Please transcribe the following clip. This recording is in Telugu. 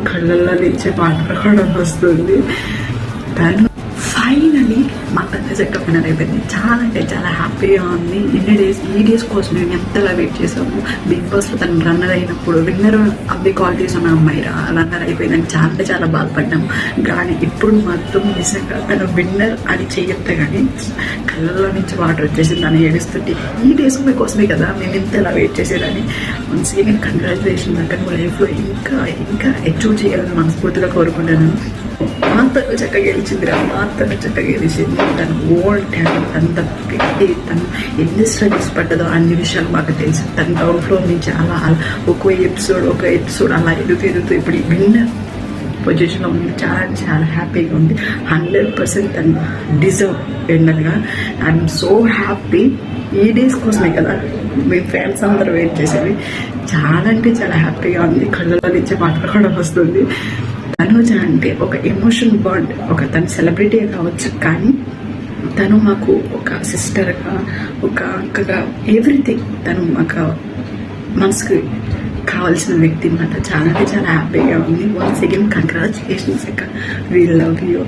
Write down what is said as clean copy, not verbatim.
కళ్ళల్లో నుంచి మాట్లాడడం వస్తుంది. తను ఫైనలీ మా తల్లి సెటప్ విన్నర్ అయిపోయింది. చాలా అంటే చాలా హ్యాపీగా ఉంది. ఈ డేస్ కోసం మేము ఎంతలా వెయిట్ చేసాము. బిగ్ బాస్లో తను రన్నర్ అయినప్పుడు విన్నర్ అవి క్వాలిటీస్ ఉన్న అమ్మాయి రన్నర్ అయిపోయిందని చాలా అంటే చాలా బాధపడ్డాము. కానీ ఇప్పుడు మాత్రం నిజంగా తను విన్నర్ అని చెయ్యొద్దు కానీ కళ్ళల్లో నుంచి వాటర్ వచ్చేసింది. తను ఏడుస్తుంటే ఈ డేస్ కోసమే కదా మేము ఎంతలా వెయిట్ చేసేదని. Once again congratulation. తను లైఫ్లో ఇంకా ఇంకా అచీవ్ చేయాలని మనస్ఫూర్తిగా కోరుకుంటున్నాను. మాతను చక్కగా గెలిచిందిరా, మాతను చక్కగా గెలిచింది. తను ఓల్డ్ టాలెంట్ అంతా పెట్టి తను ఎన్ని స్ట్రగుల్స్ పడ్డదో అన్ని విషయాలు మాకు తెలుసు. తన డౌన్ ఫ్లోర్ నుంచి అలా ఒక ఎపిసోడ్ అలా ఎదుగుతూ ఇప్పుడు విన్నర్ పొజిషన్లో ఉంది. చాలా చాలా హ్యాపీగా ఉంది. 100% తను డిజర్వ్ విన్నర్గా. I'm so happy. ఈ డేస్ కోసమే కదా మేము ఫ్యాన్స్ అందరూ వెయిట్ చేసేది. చాలా అంటే చాలా హ్యాపీగా ఉంది. కళ్ళలో నుంచి మాట్లాడడం వస్తుంది. తనుజ అంటే ఒక ఎమోషన్ బాండ్. తను సెలబ్రిటీ కావచ్చు కానీ తను మాకు ఒక సిస్టర్గా, ఒక అక్కగా, ఎవ్రీథింగ్. తను మాకు మనసుకు కావాల్సిన వ్యక్తి అన్నమాట. చాలా అంటే చాలా హ్యాపీగా ఉంది. వన్స్ అగైన్ కంగ్రాచులేషన్స్ అక్క. We love you.